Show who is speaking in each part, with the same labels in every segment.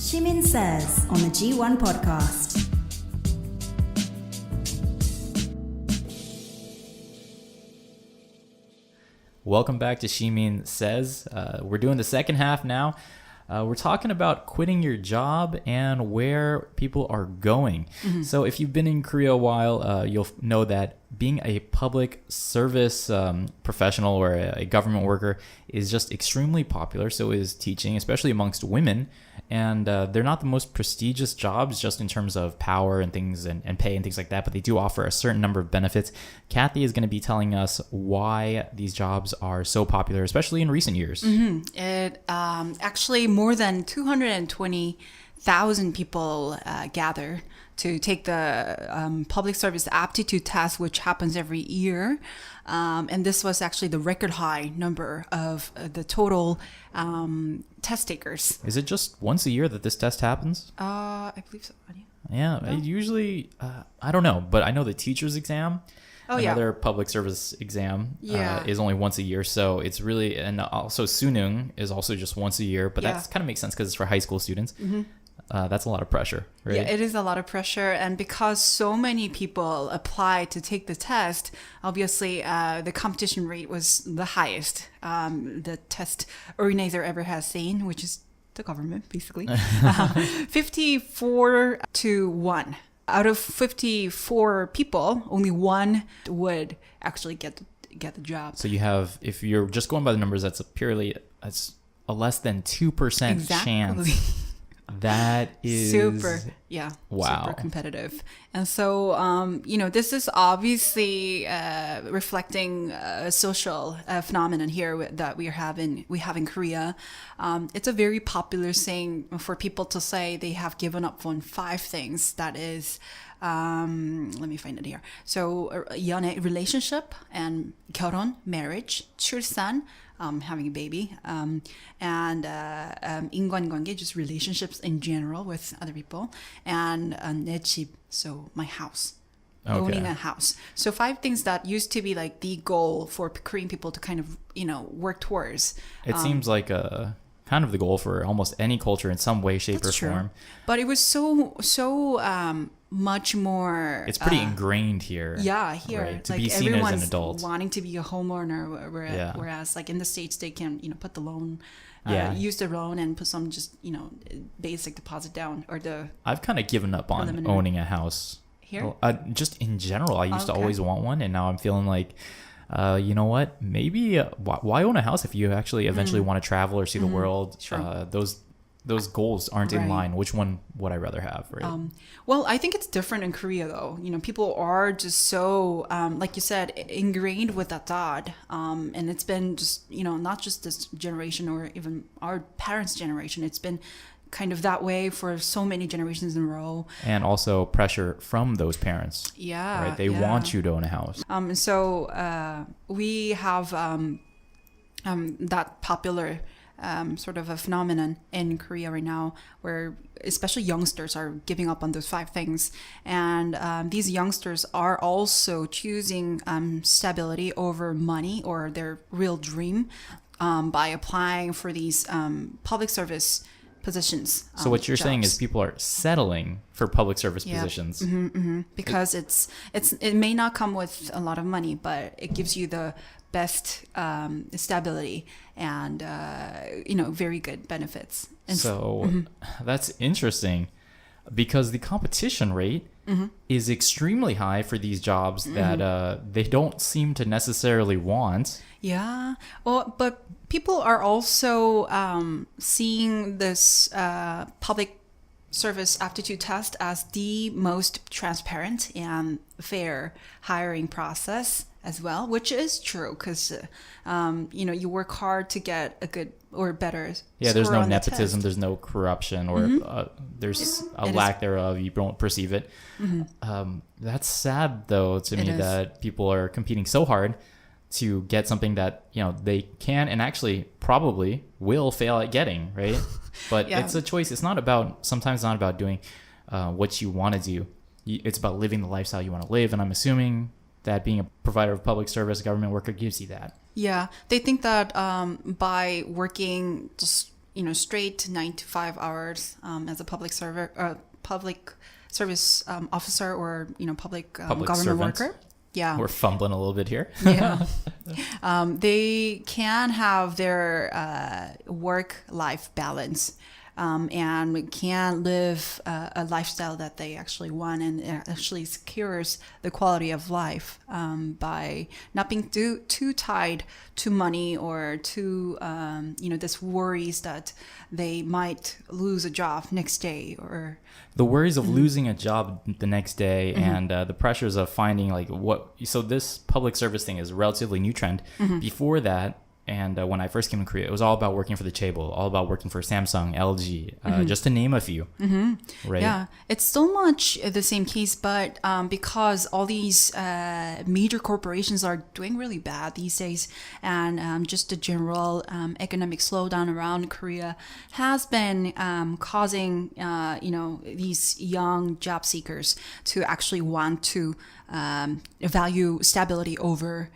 Speaker 1: Shimin Says on the G1 podcast.
Speaker 2: Welcome back to Shimin Says. We're doing the second half now. We're talking about quitting your job and where people are going. Mm-hmm. So if you've been in Korea a while, you'll know that being a public service professional or a government worker is just extremely popular. So is teaching, especially amongst women. And they're not the most prestigious jobs just in terms of power and things and pay and things like that, but they do offer a certain number of benefits. Cathy is going to be telling us why these jobs are so popular, especially in recent years.
Speaker 3: Mm-hmm. It actually more than 220,000 people gather to take the public service aptitude test, which happens every year. And this was actually the record high number of the total test takers.
Speaker 2: Is it just once a year that this test happens?
Speaker 3: I believe so.
Speaker 2: Yeah,
Speaker 3: No?
Speaker 2: usually, I don't know, but I know the teacher's exam, another
Speaker 3: yeah.
Speaker 2: public service exam
Speaker 3: Yeah.
Speaker 2: is only once a year. So it's really, and also Sunung is also just once a year, but
Speaker 3: Yeah.
Speaker 2: that kind of makes sense because it's for high school students.
Speaker 3: Mm-hmm.
Speaker 2: That's a lot of pressure, right?
Speaker 3: Yeah, it is a lot of pressure. And because so many people apply to take the test, obviously the competition rate was the highest the test organizer ever has seen, which is the government, basically. 54 to 1. Out of 54 people, only one would actually get the job.
Speaker 2: So you have, if you're just going by the numbers, that's a less than 2% chance. That is
Speaker 3: super competitive. And so, this is obviously reflecting a social phenomenon here that we have in Korea. It's a very popular saying for people to say they have given up on 5 things. That is, let me find it here. So, 연애, relationship, and 결혼, marriage, 출산, having a baby, and 인간관계, just relationships in general with other people, and 내 집, so my house, owning a house. So 5 things that used to be like the goal for Korean people to kind of, work towards.
Speaker 2: It seems like a kind of the goal for almost any culture in some way, shape, or form.
Speaker 3: But it was so much more.
Speaker 2: It's pretty ingrained here.
Speaker 3: Yeah, here,
Speaker 2: right? To
Speaker 3: like
Speaker 2: be seen
Speaker 3: everyone's
Speaker 2: as an adult,
Speaker 3: wanting to be a homeowner, whereas like in the States they can put the loan, use the loan and put some just basic deposit down or the.
Speaker 2: I've kind of given up on owning a house
Speaker 3: here.
Speaker 2: Just in general, I used to always want one, and now I'm feeling like. You know what? Maybe why own a house if you actually eventually want to travel or see the world?
Speaker 3: Sure.
Speaker 2: Those goals aren't in line. Which one would I rather have? Right.
Speaker 3: Well, I think it's different in Korea, though. People are just so, like you said, ingrained with that thought. And it's been just, not just this generation or even our parents' generation. It's been kind of that way for so many generations in a row. And
Speaker 2: also pressure from those parents.
Speaker 3: Yeah.
Speaker 2: Right. They want you to own a house.
Speaker 3: So we have that popular sort of a phenomenon in Korea right now where especially youngsters are giving up on those 5 things. And these youngsters are also choosing stability over money or their real dream by applying for these public service positions.
Speaker 2: So what you're saying is people are settling for public service positions.
Speaker 3: Mm-hmm, mm-hmm. Because it may not come with a lot of money, but it gives you the best stability and very good benefits. And
Speaker 2: so that's interesting because the competition rate is extremely high for these jobs that they don't seem to necessarily want.
Speaker 3: Yeah. Well, but people are also seeing this public service aptitude test as the most transparent and fair hiring process as well, which is true because you work hard to get a good or better
Speaker 2: there's no
Speaker 3: on
Speaker 2: nepotism, there's no corruption, or there's a lack thereof. You don't perceive it. That's sad though to me that people are competing so hard to get something that they can and actually probably will fail at getting, right? But it's a choice. It's sometimes not about doing what you want to do. It's about living the lifestyle you want to live, and I'm assuming that being a provider of public service, a government worker, gives you that.
Speaker 3: Yeah, they think that by working just straight 9 to 5 hours as a public service officer or public government
Speaker 2: servant.
Speaker 3: worker. Yeah,
Speaker 2: we're fumbling a little bit here.
Speaker 3: Yeah, they can have their work-life balance. And can live a lifestyle that they actually want, and it actually secures the quality of life by not being too tied to money or to this worries that they might lose a job next day, or
Speaker 2: the worries of losing a job the next day, and the pressures of finding so this public service thing is a relatively new trend. Before that, and when I first came to Korea, it was all about working for the chaebol, all about working for Samsung, LG, just to name a few. Right?
Speaker 3: Yeah, it's still much the same case, but because all these major corporations are doing really bad these days, and just the general economic slowdown around Korea has been causing these young job seekers to actually want to value stability over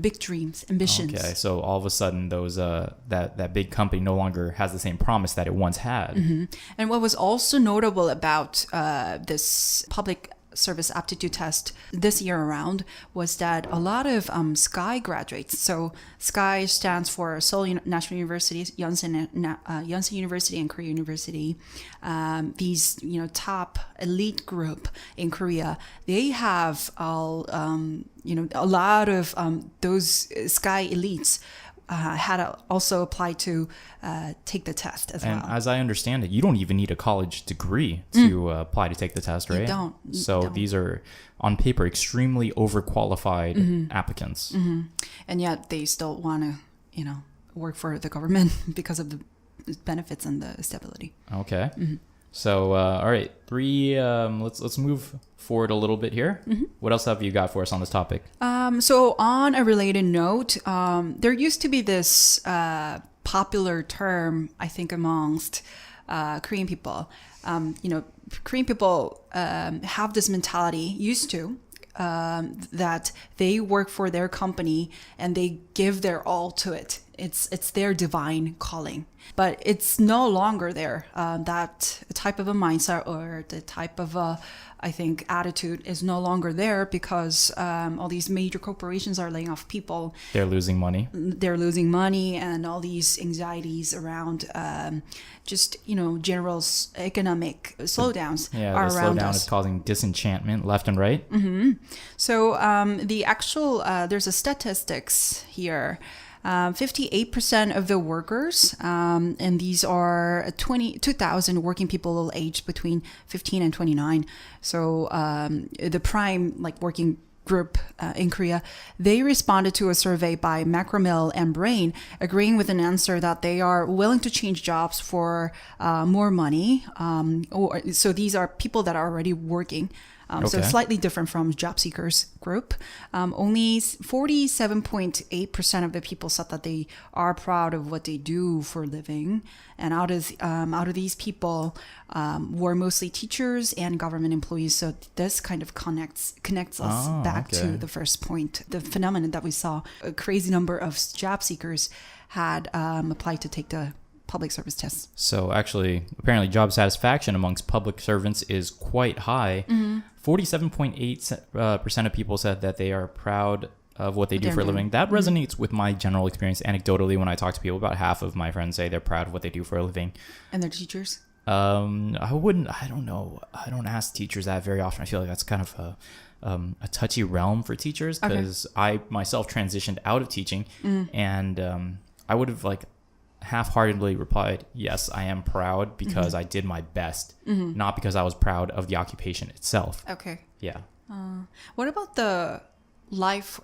Speaker 3: big dreams, ambitions.
Speaker 2: Okay, so all of a sudden, those that big company no longer has the same promise that it once had.
Speaker 3: And what was also notable about this public service aptitude test this year around was that a lot of SKY graduates. So SKY stands for Seoul National University, Yonsei University, and Korea University. These top elite group in Korea, they have all a lot of those SKY elites had also applied to take the test as well.
Speaker 2: And as I understand it, you don't even need a college degree to apply to take the test, right?
Speaker 3: You don't.
Speaker 2: So these are, on paper, extremely overqualified applicants.
Speaker 3: And yet they still want to, work for the government because of the benefits and the stability.
Speaker 2: Okay. So, all right, let's move forward a little bit here. What else have you got for us on this topic?
Speaker 3: So on a related note, there used to be this popular term, I think, amongst Korean people. Korean people have this mentality, used to, that they work for their company and they give their all to it. It's their divine calling. But it's no longer there. That type of a mindset or the type of I think attitude is no longer there because all these major corporations are laying off people.
Speaker 2: They're losing money.
Speaker 3: And all these anxieties around general economic slowdowns are
Speaker 2: the
Speaker 3: around
Speaker 2: slowdown
Speaker 3: us.
Speaker 2: is causing disenchantment left and right.
Speaker 3: So the actual there's a statistics here. 58% of the workers, and these are 2,000 working people aged between 15 and 29. So the prime working group in Korea, they responded to a survey by Macromill and Brain, agreeing with an answer that they are willing to change jobs for more money. So these are people that are already working. So slightly different from job seekers group. Only 47.8% of the people said that they are proud of what they do for a living. And out of these people were mostly teachers and government employees. So this kind of connects us back to the first point, the phenomenon that we saw. A crazy number of job seekers had applied to take the public service tests.
Speaker 2: So actually, apparently job satisfaction amongst public servants is quite high. 47.8% of people said that they are proud of what they do for a living. That resonates with my general experience. Anecdotally, when I talk to people, about half of my friends say they're proud of what they do for a living.
Speaker 3: And they're teachers?
Speaker 2: I don't know. I don't ask teachers that very often. I feel like that's kind of a touchy realm for teachers because I myself transitioned out of teaching and I would have half-heartedly replied, yes, I am proud because I did my best, not because I was proud of the occupation itself.
Speaker 3: Okay.
Speaker 2: Yeah.
Speaker 3: What about the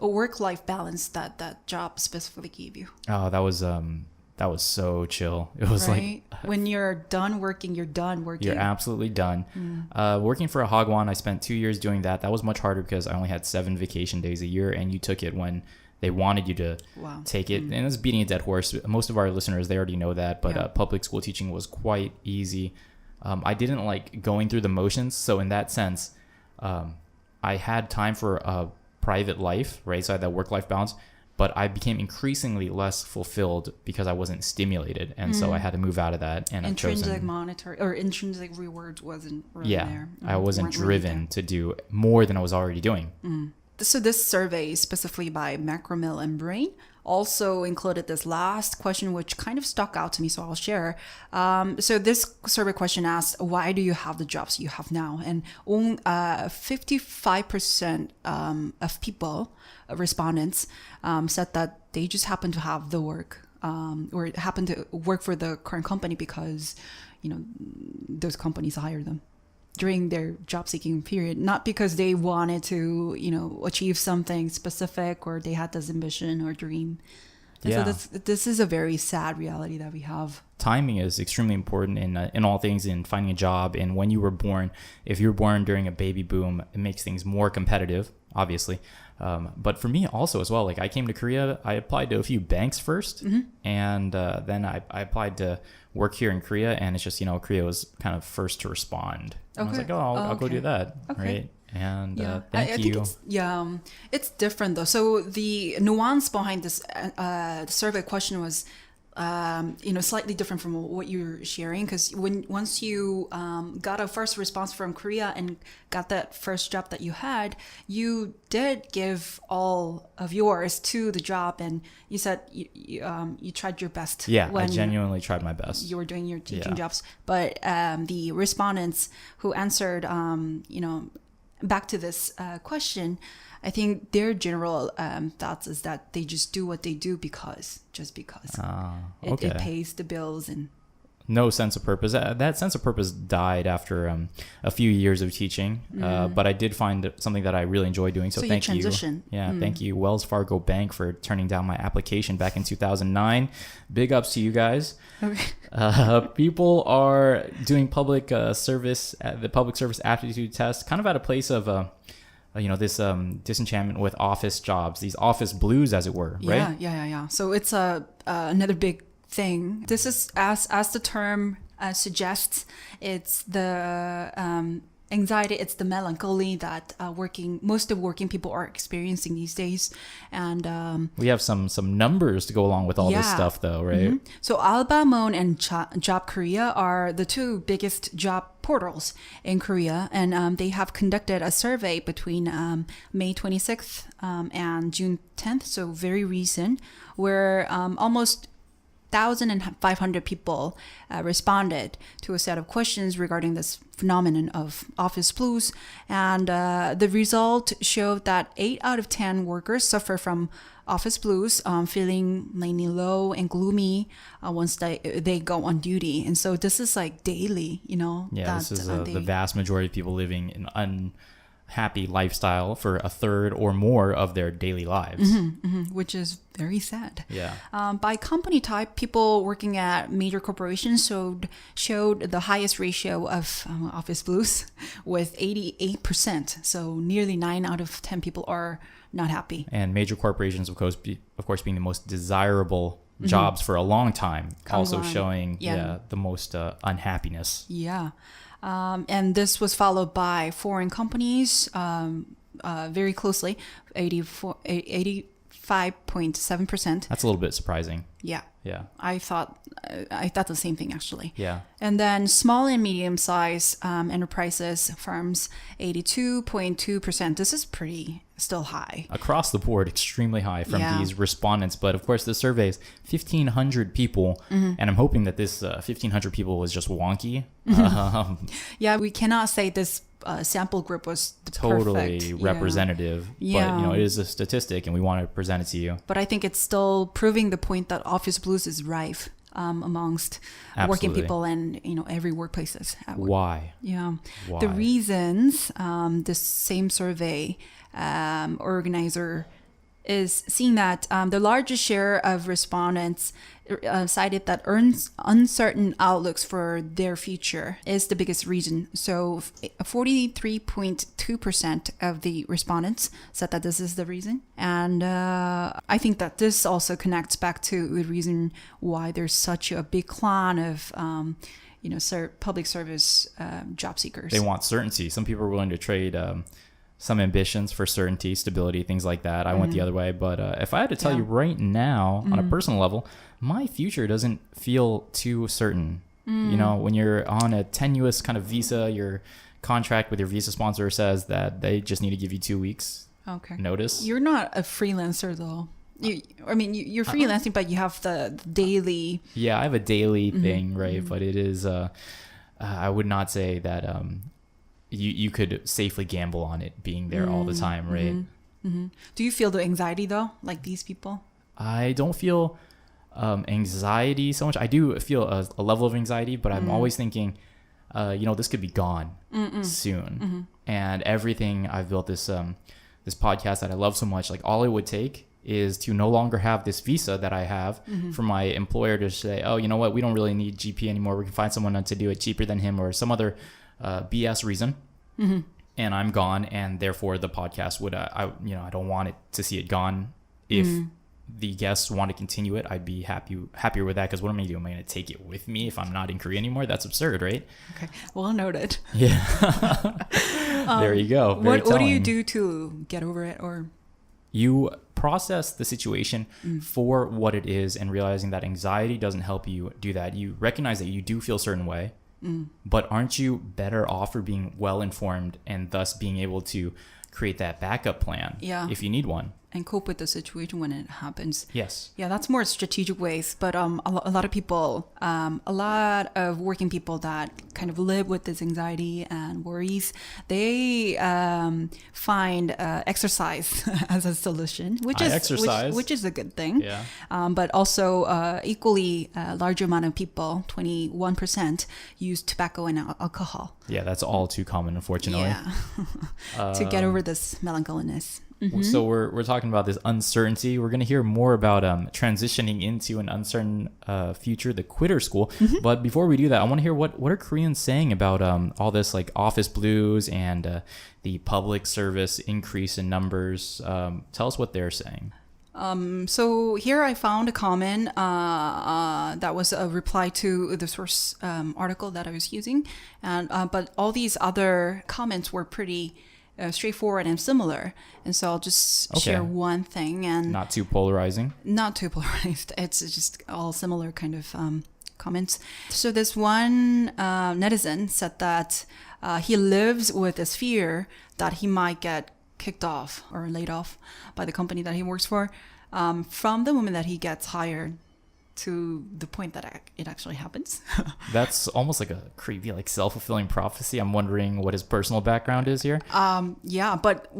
Speaker 3: work-life balance that job specifically gave you?
Speaker 2: Oh, that was so chill. It was
Speaker 3: right? When you're done working, you're done working.
Speaker 2: You're absolutely done. Working for a hagwon, I spent 2 years doing that. That was much harder because I only had 7 vacation days a year, and you took it when they wanted you to take it. And it's beating a dead horse. Most of our listeners, they already know that, but public school teaching was quite easy. I didn't like going through the motions. So in that sense, I had time for a private life, right? So I had that work-life balance, but I became increasingly less fulfilled because I wasn't stimulated. And so I had to move out of that. And
Speaker 3: intrinsic monetary or intrinsic rewards wasn't really there.
Speaker 2: I wasn't driven to do more than I was already doing.
Speaker 3: So this survey, specifically by Macromill and Brain, also included this last question, which kind of stuck out to me, so I'll share. So this survey question asks, why do you have the jobs you have now? And 55% of people, respondents, said that they just happen to have the work or happen to work for the current company because, those companies hire them during their job seeking period, not because they wanted to, achieve something specific or they had this ambition or dream. So this is a very sad reality that we have.
Speaker 2: Timing is extremely important in all things, in finding a job. And when you were born, if you were born during a baby boom, it makes things more competitive, obviously. But for me also as well, like I came to Korea, I applied to a few banks first, and then I applied to work here in Korea, and it's just, Korea was kind of first to respond. And I was like, I'll go do that, right? And thank you.
Speaker 3: It's different though. So the nuance behind this survey question was, slightly different from what you're sharing, because once you got a first response from Korea and got that first job that you had, you did give all of yours to the job, and you said you tried your best.
Speaker 2: I genuinely tried my best.
Speaker 3: You were doing your teaching jobs, but the respondents who answered, back to this question, I think their general thoughts is that they just do what they do because it pays the bills and
Speaker 2: no sense of purpose. That sense of purpose died after a few years of teaching, but I did find something that I really enjoy doing. So thank you. Thank you, Wells Fargo Bank, for turning down my application back in 2009. Big ups to you guys. Okay. People are doing the public service aptitude test kind of at a place of this disenchantment with office jobs, these office blues, as it were, right?
Speaker 3: Yeah. So it's another big thing. This is, as the term suggests, it's the anxiety, it's the melancholy that most of working people are experiencing these days. And
Speaker 2: we have some numbers to go along with all this stuff, though, right?
Speaker 3: So Albamon and Job Korea are the two biggest job portals in Korea, and they have conducted a survey between May 26th and June 10th, so very recent, where almost 1,500 people responded to a set of questions regarding this phenomenon of office blues. And the result showed that 8 out of 10 workers suffer from office blues, feeling mainly low and gloomy once they go on duty. And so this is like daily,
Speaker 2: this is the vast majority of people living in unhappy lifestyle for a third or more of their daily lives,
Speaker 3: which is very sad.
Speaker 2: By
Speaker 3: company type, people working at major corporations showed the highest ratio of office blues, with 88%. So nearly 9 out of 10 people are not happy.
Speaker 2: And major corporations, of course, being the most desirable jobs for a long time, also showing the most unhappiness.
Speaker 3: And this was followed by foreign companies very closely, 85.7%.
Speaker 2: That's a little bit surprising.
Speaker 3: Yeah. I thought the same thing, actually.
Speaker 2: Yeah.
Speaker 3: And then small and medium size enterprises, firms, 82.2%. This is pretty still high.
Speaker 2: Across the board, extremely high from these respondents. But of course, the survey is 1,500 people. And I'm hoping that this 1,500 people was just wonky.
Speaker 3: We cannot say this sample group was
Speaker 2: totally
Speaker 3: perfect.
Speaker 2: But it is a statistic, and we want to present it to you.
Speaker 3: But I think it's still proving the point that office blues is rife amongst working people and every workplaces.
Speaker 2: Why?
Speaker 3: Why? The reasons, this same survey organizer is seeing that the largest share of respondents cited that uncertain outlooks for their future is the biggest reason. So 43.2% of the respondents said that this is the reason. And I think that this also connects back to the reason why there's such a big clan of public service job seekers.
Speaker 2: They want certainty. Some people are willing to trade some ambitions for certainty, stability, things like that. I went the other way. But if I had to tell you right now, on a personal level, my future doesn't feel too certain. You know, when you're on a tenuous kind of visa, your contract with your visa sponsor says that they just need to give you 2 weeks notice.
Speaker 3: You're not a freelancer though. You're freelancing, but you have the daily.
Speaker 2: Yeah, I have a daily thing, right? But it is, I would not say that you could safely gamble on it being there all the time, right?
Speaker 3: Do you feel the anxiety though, like these people?
Speaker 2: I don't feel anxiety so much. I do feel a level of anxiety, but I'm always thinking, this could be gone soon. And everything I've built, this podcast that I love so much, like all it would take is to no longer have this visa that I have for my employer to say, oh, you know what, we don't really need GP anymore. We can find someone to do it cheaper than him or some other BS reason. And I'm gone. And therefore the podcast would, I don't want it to see it gone. If the guests want to continue it, I'd be happier with that. Because what am I doing? Am I going to take it with me if I'm not in Korea anymore? That's absurd, right?
Speaker 3: Okay, well noted.
Speaker 2: Yeah. There you go.
Speaker 3: What do you do to get over it? Or
Speaker 2: you process the situation for what it is, and realizing that anxiety doesn't help you do that. You recognize that you do feel a certain way, but aren't you better off for being well informed and thus being able to create that backup plan if you need one?
Speaker 3: And cope with the situation when it happens.
Speaker 2: Yes.
Speaker 3: Yeah, that's more strategic ways. But a lot of people, a lot of working people that kind of live with this anxiety and worries, they find exercise as a solution, which is a good thing.
Speaker 2: Yeah.
Speaker 3: But also equally larger amount of people, 21%, use tobacco and alcohol.
Speaker 2: Yeah, that's all too common, unfortunately.
Speaker 3: Yeah. To get over this melancholiness.
Speaker 2: So we're talking about this uncertainty. We're going to hear more about transitioning into an uncertain future, the quitter school. But before we do that, I want to hear what are Koreans saying about all this, like office blues and the public service increase in numbers. Tell us what they're saying.
Speaker 3: So here I found a comment that was a reply to the source article that I was using, and but all these other comments were pretty straightforward and similar, and so I'll just share one thing, and
Speaker 2: not too polarizing.
Speaker 3: Not too polarized. It's just all similar kind of comments. So this one netizen said that he lives with this fear that he might get kicked off or laid off by the company that he works for from the moment that he gets hired to the point that it actually happens.
Speaker 2: That's almost like a creepy, like self-fulfilling prophecy. I'm wondering what his personal background is here.
Speaker 3: Yeah, but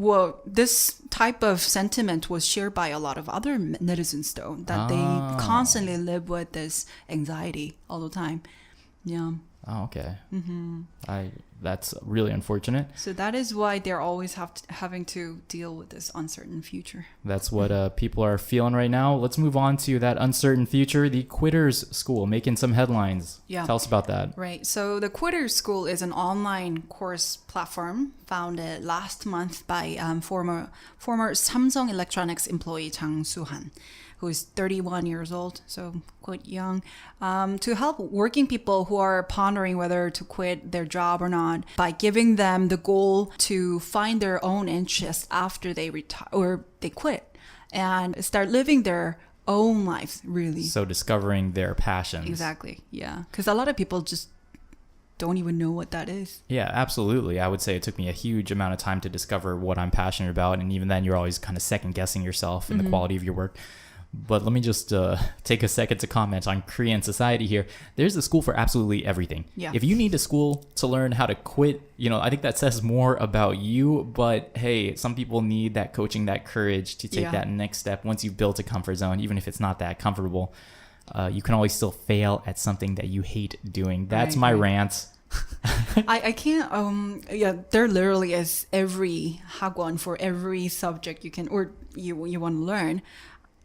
Speaker 3: this type of sentiment was shared by a lot of other netizens, though, that they constantly live with this anxiety all the time. Yeah.
Speaker 2: Oh, okay. That's really unfortunate.
Speaker 3: So that is why they're always having to deal with this uncertain future.
Speaker 2: That's what people are feeling right now. Let's move on to that uncertain future. The Quitters School, making some headlines. Yeah. Tell us about that.
Speaker 3: Right. So the Quitters School is an online course platform founded last month by former Samsung Electronics employee Jang Soo-han, who is 31 years old, so quite young, to help working people who are pondering whether to quit their job or not, by giving them the goal to find their own interests after they retire or they quit and start living their own lives, really.
Speaker 2: So discovering their passions.
Speaker 3: Exactly, yeah. Because a lot of people just don't even know what that is.
Speaker 2: Yeah, absolutely. I would say it took me a huge amount of time to discover what I'm passionate about. And even then, you're always kind of second guessing yourself and the quality of your work. But let me just take a second to comment on Korean society here. There's a school for absolutely everything. Yeah. If you need a school to learn how to quit, I think that says more about you. But hey, some people need that coaching, that courage to take that next step. Once you've built a comfort zone, even if it's not that comfortable, you can always still fail at something that you hate doing. That's my rant.
Speaker 3: I can't, there literally is every hagwon for every subject you can, or you want to learn.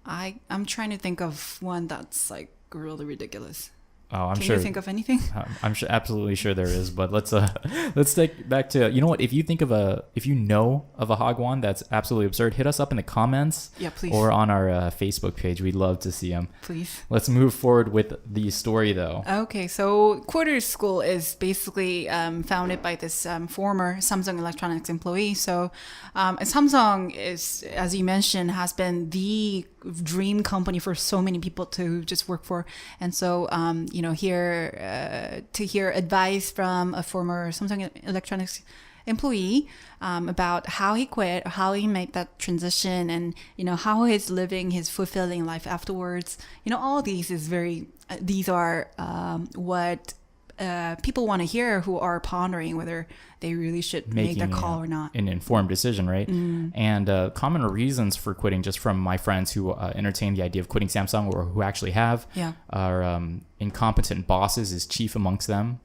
Speaker 3: I'm trying to think of one that's like really ridiculous.
Speaker 2: Oh, I'm
Speaker 3: Can
Speaker 2: sure.
Speaker 3: you think of anything?
Speaker 2: I'm sure, absolutely sure there is. But let's take back to, you know what? If you know of a hagwon that's absolutely absurd, hit us up in the comments.
Speaker 3: Yeah, please.
Speaker 2: Or on our Facebook page. We'd love to see them.
Speaker 3: Please.
Speaker 2: Let's move forward with the story, though.
Speaker 3: Okay, so Quarter School is basically founded by this former Samsung Electronics employee. So Samsung is, as you mentioned, has been the dream company for so many people to just work for. And so, to hear advice from a former Samsung Electronics employee about how he quit, how he made that transition, and how he's living his fulfilling life afterwards. All these are what people want to hear who are pondering whether they really should make that call or not.
Speaker 2: An informed decision, right? And common reasons for quitting, just from my friends who entertain the idea of quitting Samsung or who actually have, are incompetent bosses is chief amongst them.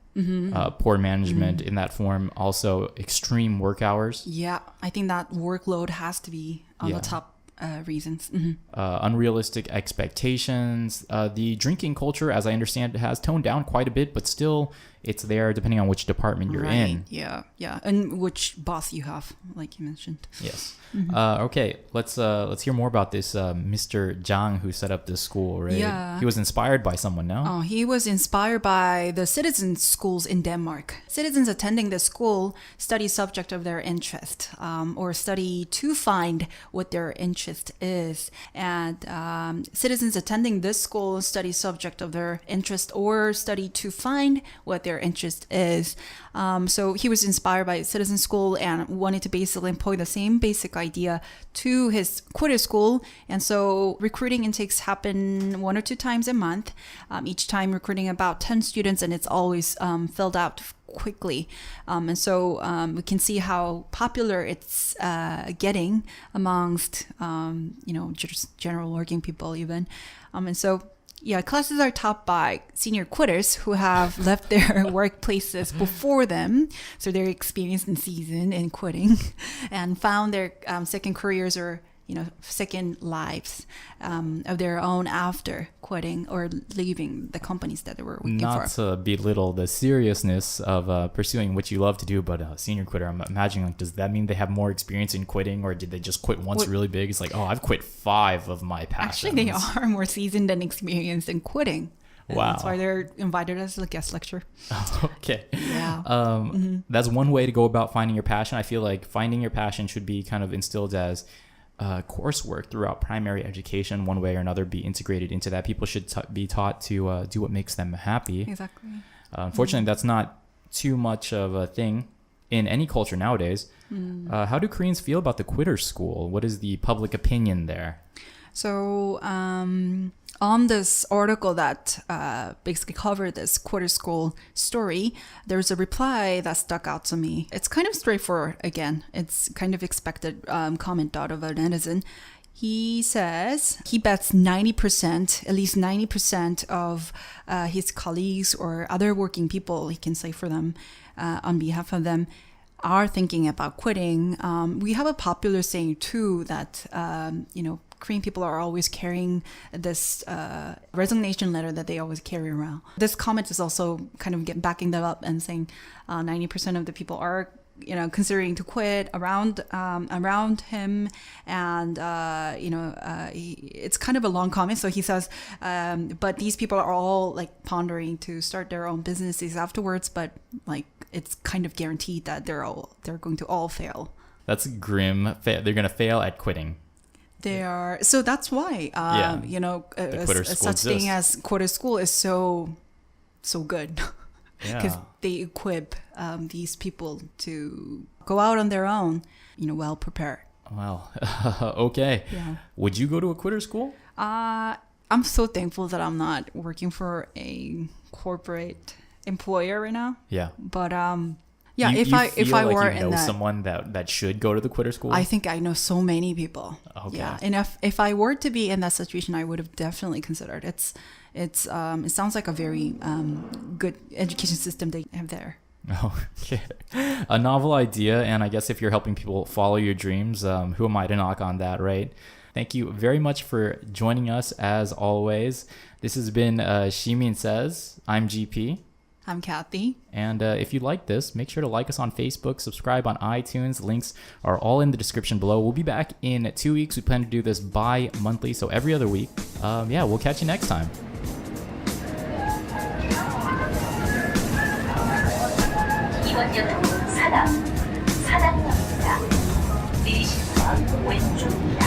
Speaker 2: Poor management in that form, also extreme work hours.
Speaker 3: Yeah, I think that workload has to be on the top reasons.
Speaker 2: Unrealistic expectations. The drinking culture, as I understand it, has toned down quite a bit, but still it's there depending on which department you're in.
Speaker 3: Yeah. And which boss you have, like you mentioned.
Speaker 2: Yes. Okay, let's hear more about this Mr. Zhang who set up this school, right?
Speaker 3: Yeah.
Speaker 2: He was inspired by someone, no?
Speaker 3: Oh, he was inspired by the citizen schools in Denmark. Citizens attending the school study subject of their interest, or study to find what their interest is. And citizens attending this school study subject of their interest or study to find what their interest is. So he was inspired by citizen school and wanted to basically employ the same basic idea to his quarter school. And so recruiting intakes happen 1 or 2 times a month, each time recruiting about 10 students, and it's always filled out quickly. And so we can see how popular it's getting amongst, just general working people even. And so classes are taught by senior quitters who have left their workplaces before them, so they're experienced and seasoned in quitting, and found their second careers or second lives of their own after quitting or leaving the companies that they were working for.
Speaker 2: Not to belittle the seriousness of pursuing what you love to do, but senior quitter, I'm imagining, does that mean they have more experience in quitting, or did they just quit once really big? It's like, I've quit 5 of my passions.
Speaker 3: Actually, they are more seasoned and experienced in quitting.
Speaker 2: Wow.
Speaker 3: That's why they're invited as a guest lecturer.
Speaker 2: Okay.
Speaker 3: Yeah.
Speaker 2: That's one way to go about finding your passion. I feel like finding your passion should be kind of instilled as coursework throughout primary education, one way or another, be integrated into that. People should be taught to do what makes them happy.
Speaker 3: Exactly.
Speaker 2: Unfortunately, that's not too much of a thing in any culture nowadays. How do Koreans feel about the quitter school? What is the public opinion there?
Speaker 3: So on this article that basically covered this quarter school story, there's a reply that stuck out to me. It's kind of straightforward. Again, it's kind of expected comment out of a netizen. He says he bets 90%, at least 90% of his colleagues or other working people, he can say for them, on behalf of them, are thinking about quitting. We have a popular saying too that, Korean people are always carrying this resignation letter that they always carry around. This comment is also kind of backing that up and saying 90% of the people are, considering to quit around him, and it's kind of a long comment. So he says, but these people are all like pondering to start their own businesses afterwards, but like it's kind of guaranteed that they're going to all fail.
Speaker 2: That's grim. They're going to fail at quitting.
Speaker 3: They are. So that's why, such thing as quarter school is so good. Because they equip these people to go out on their own, well prepared.
Speaker 2: Well, okay. Yeah. Would you go to a quitter school?
Speaker 3: I'm so thankful that I'm not working for a corporate employer right now.
Speaker 2: Yeah.
Speaker 3: But if I were in that,
Speaker 2: someone that should go to the quitter school,
Speaker 3: I think I know so many people.
Speaker 2: Okay.
Speaker 3: Yeah, and if I were to be in that situation, I would have definitely considered. It sounds like a very good education system they have there.
Speaker 2: Okay. A novel idea, and I guess if you're helping people follow your dreams, who am I to knock on that, right? Thank you very much for joining us as always. This has been Shimin Says. I'm GP.
Speaker 3: I'm Cathy.
Speaker 2: And if you like this, make sure to like us on Facebook, subscribe on iTunes. Links are all in the description below. We'll be back in 2 weeks. We plan to do this bi-monthly, so every other week. Yeah, we'll catch you next time.
Speaker 4: 내리실 왼쪽입니다.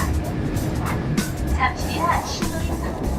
Speaker 4: 잠시 뒤 신호를